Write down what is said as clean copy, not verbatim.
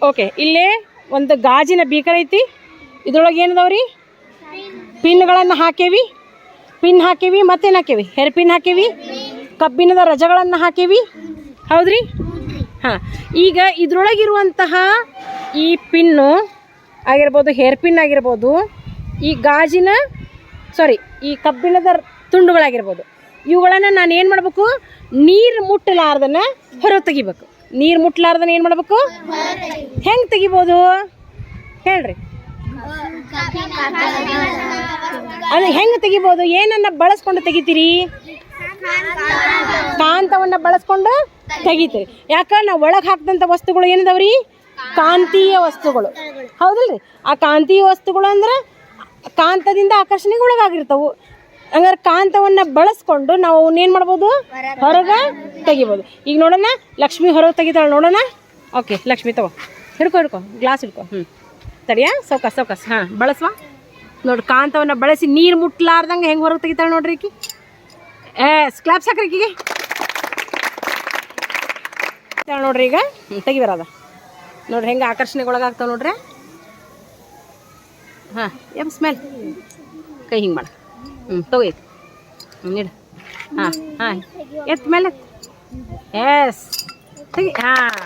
Okay, ಇಲ್ಲೇ ಒಂದು ಗಾಜಿನ ಬೀಕರ್ ಐತಿ. ಇದ್ರೊಳಗೆ ಏನದಾವ್ರಿ? ಪಿನ್ಗಳನ್ನು ಹಾಕೇವಿ. ಪಿನ್ ಹಾಕೇವಿ, ಮತ್ತೇನು ಹಾಕೇವಿ? ಹೇರ್ ಪಿನ್ ಹಾಕೇವಿ, ಕಬ್ಬಿಣದ ರಜಗಳನ್ನು ಹಾಕೇವಿ. ಹೌದ್ರಿ? ಹಾಂ, ಈಗ ಇದ್ರೊಳಗಿರುವಂತಹ ಈ ಪಿನ್ನು ಆಗಿರ್ಬೋದು, ಹೇರ್ ಪಿನ್ ಆಗಿರ್ಬೋದು, ಈ ಗಾಜಿನ ಈ ಕಬ್ಬಿಣದ ತುಂಡುಗಳಾಗಿರ್ಬೋದು, ಇವುಗಳನ್ನು ನಾನು ಏನು ಮಾಡಬೇಕು? ನೀರು ಮುಟ್ಟಲಾರ್ದನ್ನ ಹೊರಗೆ ತೆಗಿಬೇಕು. ನೀರು ಮುಟ್ಟಲಾರ್ದನ್ನ ಏನು ಮಾಡಬೇಕು? ಹೆಂಗೆ ತೆಗಿಬೋದು ಹೇಳ್ರಿ? ಅದು ಹೆಂಗೆ ತೆಗಿಬೋದು? ಏನನ್ನ ಬಳಸ್ಕೊಂಡು ತೆಗಿತೀರಿ? ಕಾಂತವನ್ನು ಬಳಸ್ಕೊಂಡು ತೆಗಿತೀರಿ. ಯಾಕೆ? ನಾವು ಒಳಗೆ ಹಾಕಿದಂಥ ವಸ್ತುಗಳು ಏನದವ್ರಿ? ಕಾಂತೀಯ ವಸ್ತುಗಳು. ಹೌದಲ್ರಿ? ಆ ಕಾಂತೀಯ ವಸ್ತುಗಳು ಅಂದ್ರೆ ಕಾಂತದಿಂದ ಆಕರ್ಷಣೆಗೆ ಒಳಗಾಗಿರ್ತಾವೆ. ಹಂಗಾರೆ ಕಾಂತವನ್ನು ಬಳಸ್ಕೊಂಡು ನಾವು ಅವನ್ನೇನು ಮಾಡ್ಬೋದು? ಹೊರಗೆ ತೆಗಿಬೋದು. ಈಗ ನೋಡೋಣ, ಲಕ್ಷ್ಮಿ ಹೊರಗೆ ತೆಗಿತಾಳೆ ನೋಡೋಣ. ಓಕೆ, ಲಕ್ಷ್ಮಿ ತಗೋ, ಹಿಡ್ಕೊ ಗ್ಲಾಸ್ ಹಿಡ್ಕೊ. ತಡಿಯಾ, ಸೌಕಾಸ್. ಹಾಂ, ಬಳಸುವ ನೋಡ್ರಿ. ಕಾಂತವನ್ನು ಬಳಸಿ ನೀರು ಮುಟ್ಲಾರ್ದಂಗೆ ಹೆಂಗೆ ಹೊರಗೆ ತೆಗಿತಾಳೆ ನೋಡ್ರಿ ಈಕಿ. ಕ್ಲಾಪ್ಸ್ ಹಾಕ್ರಿ ಈಕಿಗೆ. ನೋಡ್ರಿ ಈಗ ತೆಗಿಬಾರದ ನೋಡ್ರಿ ಹೆಂಗೆ ಆಕರ್ಷಣೆಗೆ ಒಳಗಾಗ್ತಾವೆ ನೋಡ್ರಿ. ಹಾಂ, ಎಮ್ ಸ್ಮೆಲ್ ಕೈ ಹಿಂಗೆ ಮಾಡ. ತೊಗೊಯ್ತು ನೀಡು. ಹಾಂ ಎತ್ ಮೇಲೆ. ಎಸ್ ತೆಗಿ. ಹಾಂ,